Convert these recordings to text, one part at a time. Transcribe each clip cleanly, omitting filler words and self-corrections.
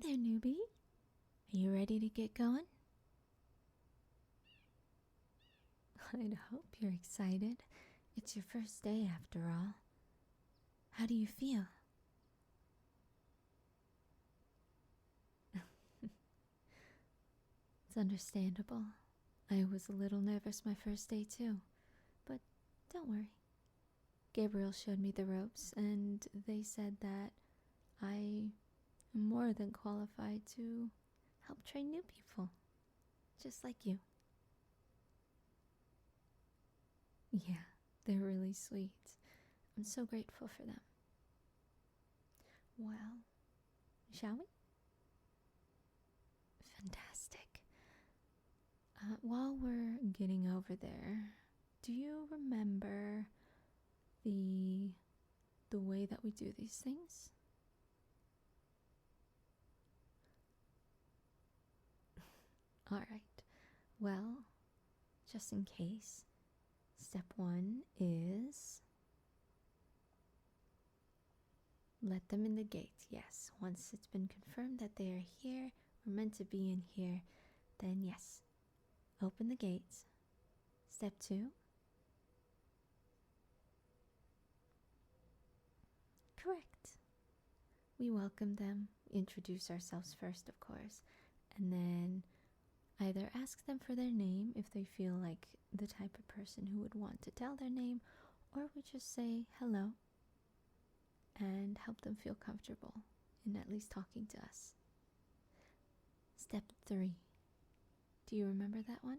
there, newbie. Are you ready to get going? I'd hope you're excited. It's your first day after all. How do you feel? It's understandable. I was a little nervous my first day too, but don't worry. Gabriel showed me the ropes, and they said that I am more than qualified to help train new people, just like you. Yeah, they're really sweet. I'm so grateful for them. Well, shall we? Fantastic. While we're getting over there, do you remember the way that we do these things? All right. Well, just in case, step 1 is let them in the gate. Yes, once it's been confirmed that they are here, or meant to be in here, then yes, open the gates. Step 2. Correct. We welcome them, introduce ourselves first, of course, and then either ask them for their name if they feel like the type of person who would want to tell their name, or we just say hello and help them feel comfortable in at least talking to us. Step 3. Do you remember that one?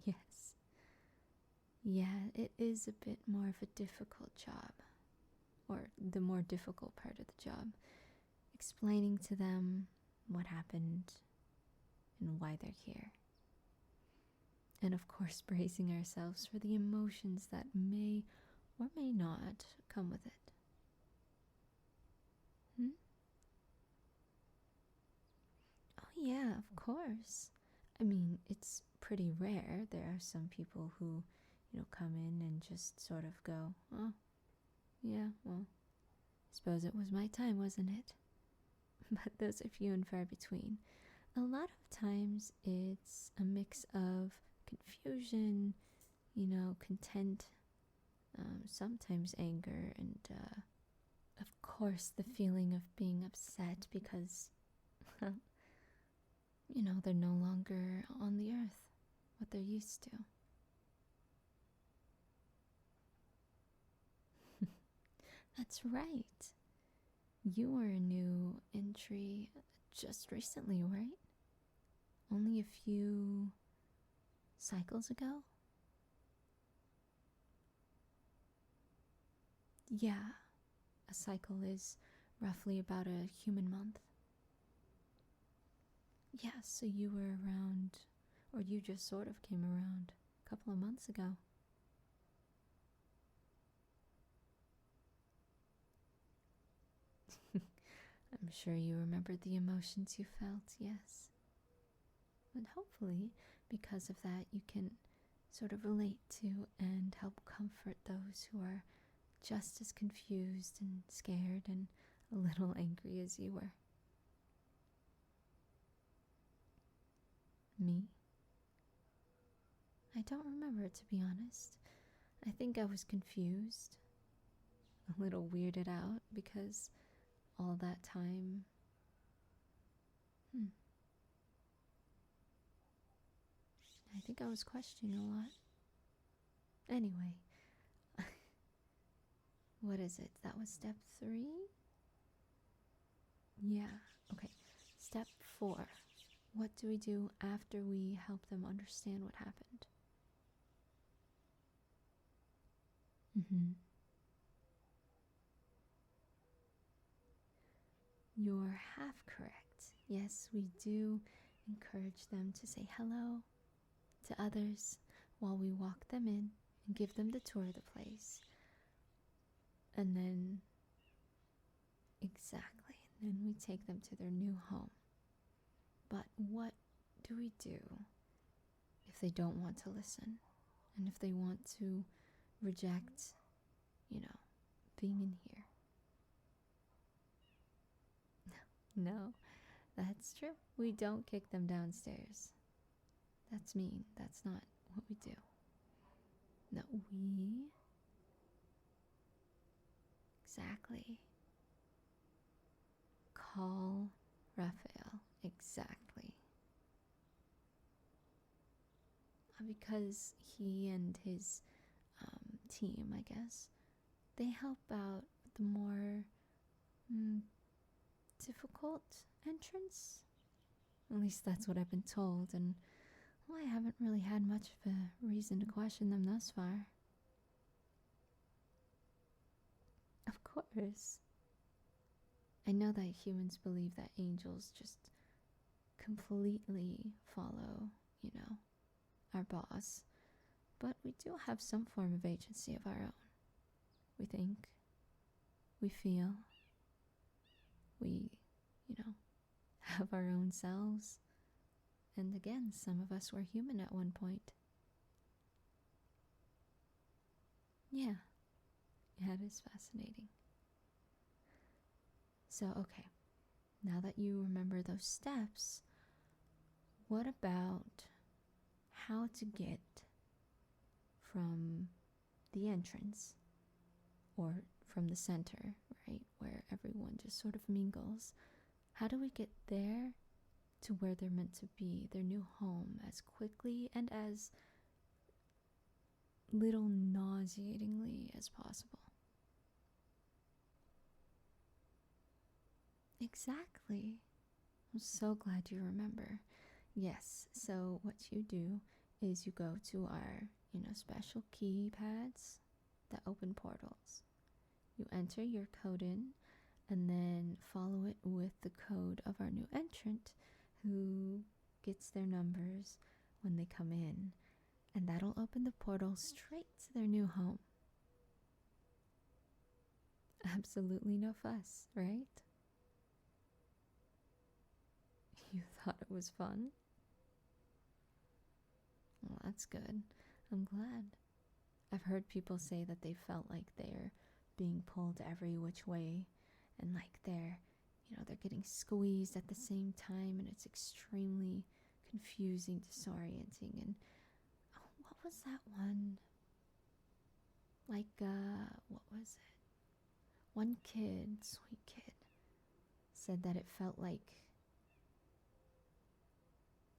Yes. Yeah, it is a bit more of a difficult job, or the more difficult part of the job. Explaining to them what happened and why they're here. And of course, bracing ourselves for the emotions that may or may not come with it. Oh yeah, of course. I mean, it's pretty rare. There are some people who, come in and just sort of go, oh, yeah, well, I suppose it was my time, wasn't it? But those are few and far between. A lot of times it's a mix of confusion, content, sometimes anger, and of course the feeling of being upset because, they're no longer on the earth, what they're used to. That's right. You were a new entry just recently, right? Only a few cycles ago? Yeah, a cycle is roughly about a human month. Yeah, so you were around, or you just sort of came around a couple of months ago. I'm sure you remembered the emotions you felt, yes. And hopefully, because of that, you can sort of relate to and help comfort those who are just as confused and scared and a little angry as you were. Me? I don't remember, to be honest. I think I was confused, a little weirded out, because all that time... I think I was questioning a lot. Anyway, what is it? That was step 3? Yeah, okay. Step 4. What do we do after we help them understand what happened? You're half correct. Yes, we do encourage them to say hello to others while we walk them in and give them the tour of the place. And then, exactly, and then we take them to their new home. But what do we do if they don't want to listen? And if they want to reject, being in here. No, that's true. We don't kick them downstairs. That's mean. That's not what we do. No, we... Exactly. Call Raphael. Exactly. Because he and his team, I guess, they help out the more difficult entrance. At least that's what I've been told, and well, I haven't really had much of a reason to question them thus far. Of course. I know that humans believe that angels just completely follow, our boss, but we do have some form of agency of our own. We think, we feel, we, have our own selves. And again, some of us were human at one point. Yeah, it is fascinating. So, okay, now that you remember those steps, what about how to get from the entrance, or from the center, right, where everyone just sort of mingles? How do we get there to where they're meant to be, their new home, as quickly and as little nauseatingly as possible? Exactly. I'm so glad you remember. Yes, so what you do is you go to our, special keypads that open portals. You enter your code in, and then follow it with the code of our new entrant, who gets their numbers when they come in, and that'll open the portal straight to their new home. Absolutely no fuss, right? You thought it was fun? Well, that's good. I'm glad. I've heard people say that they felt like they're being pulled every which way, and like they're getting squeezed at the same time, and it's extremely confusing, disorienting. And what was that one? Like, what was it? One kid, sweet kid, said that it felt like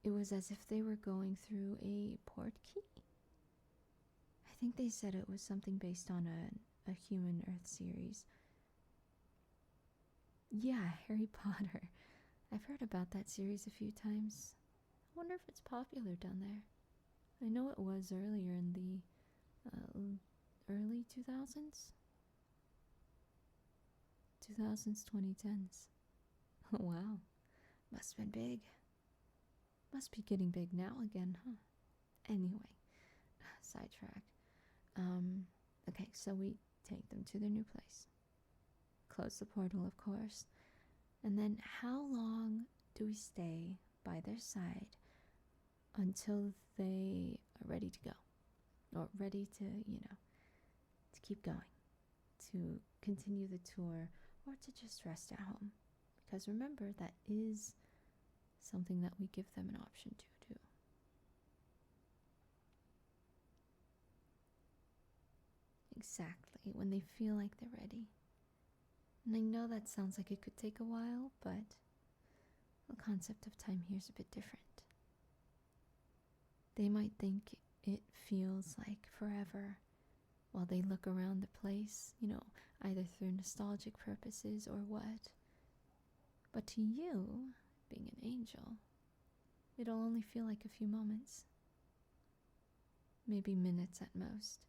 it was as if they were going through a port key. I think they said it was something based on a Human Earth series. Yeah, Harry Potter. I've heard about that series a few times. I wonder if it's popular down there. I know it was earlier in the early 2000s? 2010s. Wow, must have been big. Must be getting big now again, huh? Anyway, sidetrack. Okay, so we take them to their new place. Close the portal, of course. And then how long do we stay by their side until they are ready to go? Or ready to, to keep going, to continue the tour, or to just rest at home? Because remember, that is something that we give them an option to do. Exactly, when they feel like they're ready. And I know that sounds like it could take a while, but the concept of time here is a bit different. They might think it feels like forever while they look around the place, either through nostalgic purposes or what. But to you, being an angel, it'll only feel like a few moments. Maybe minutes at most,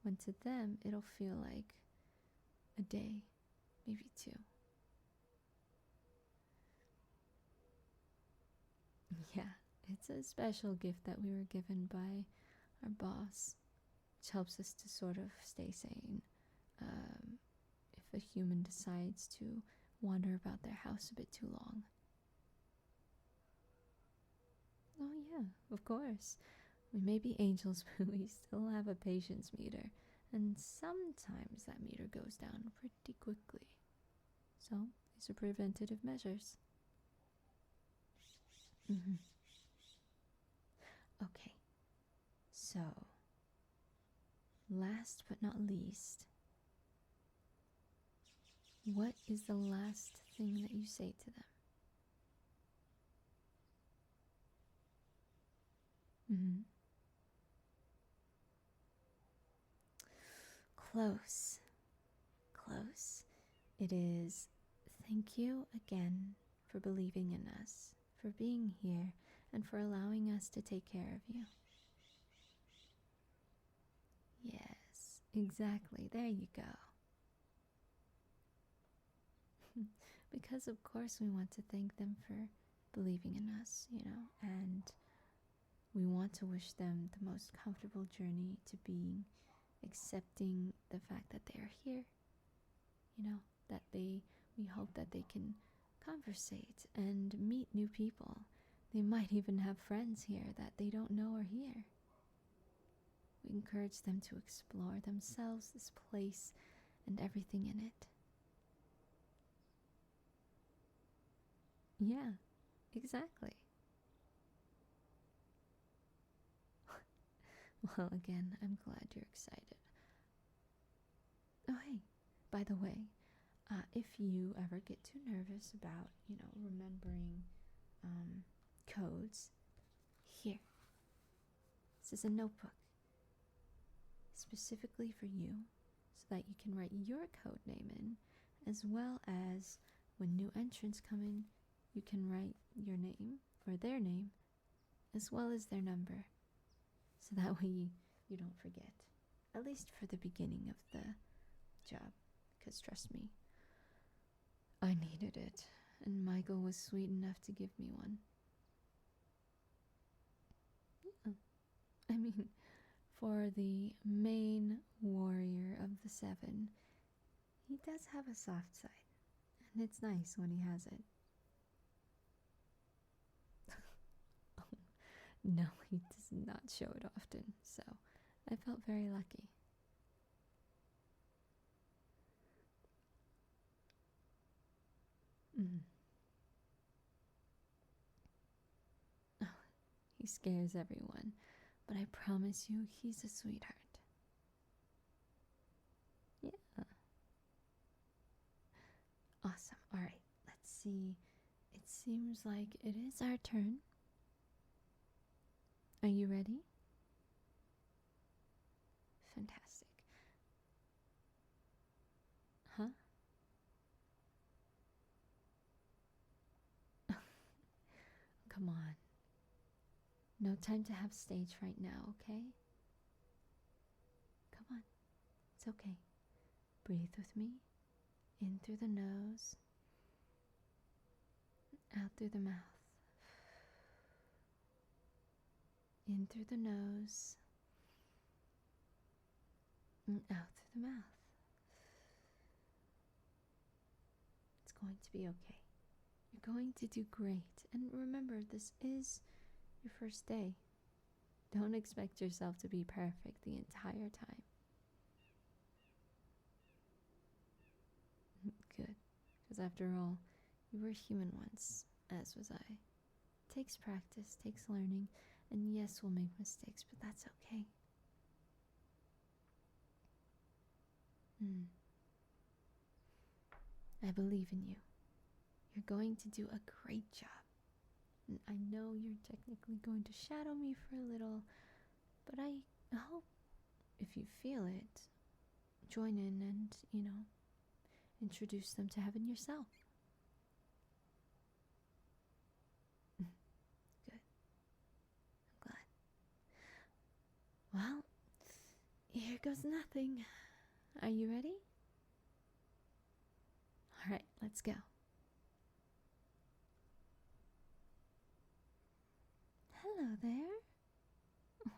when to them it'll feel like a day, maybe two. Yeah, it's a special gift that we were given by our boss, which helps us to sort of stay sane. If a human decides to wander about their house a bit too long. Oh yeah, of course. We may be angels, but we still have a patience meter, and sometimes that meter goes down pretty quickly. So, these are preventative measures. Okay, so last but not least, what is the last thing that you say to them? Close. Close. It is thank you again for believing in us, for being here, and for allowing us to take care of you. Yes, exactly. There you go. Because of course we want to thank them for believing in us, and we want to wish them the most comfortable journey to being accepting the fact that they are here, that we hope that they can conversate and meet new people. They might even have friends here that they don't know are here. We encourage them to explore themselves, this place, and everything in it. Yeah, exactly. Well, again, I'm glad you're excited. Oh, hey, by the way, if you ever get too nervous about, remembering codes, here. This is a notebook specifically for you so that you can write your code name in, as well as when new entrants come in, you can write your name or their name as well as their number, so that way you don't forget, at least for the beginning of the job, because trust me, I needed it, and Michael was sweet enough to give me one. Yeah. I mean, for the main warrior of the 7, he does have a soft side, and it's nice when he has it. No, he does not show it often, so I felt very lucky. Oh, he scares everyone, but I promise you he's a sweetheart. Yeah. Awesome. Alright, let's see. It seems like it is our turn. Are you ready? Fantastic. Huh? Come on. No time to have stage right now, okay? Come on. It's okay. Breathe with me. In through the nose. Out through the mouth. In through the nose. And out through the mouth. It's going to be okay. You're going to do great. And remember, this is your first day. Don't expect yourself to be perfect the entire time. Good. Because after all, you were human once, as was I. It takes practice, takes learning, and yes, we'll make mistakes, but that's okay. I believe in you. You're going to do a great job. And I know you're technically going to shadow me for a little, but I hope, if you feel it, join in and, introduce them to heaven yourself. Good. I'm glad. Well, here goes nothing. Are you ready? Alright, let's go. Hello there. Oh,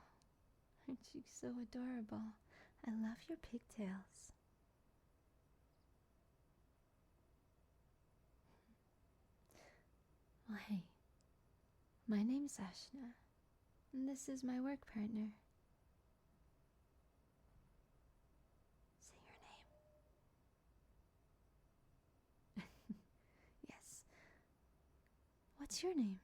aren't you so adorable? I love your pigtails. Well, hey, my name's Ashna, and this is my work partner. What's your name?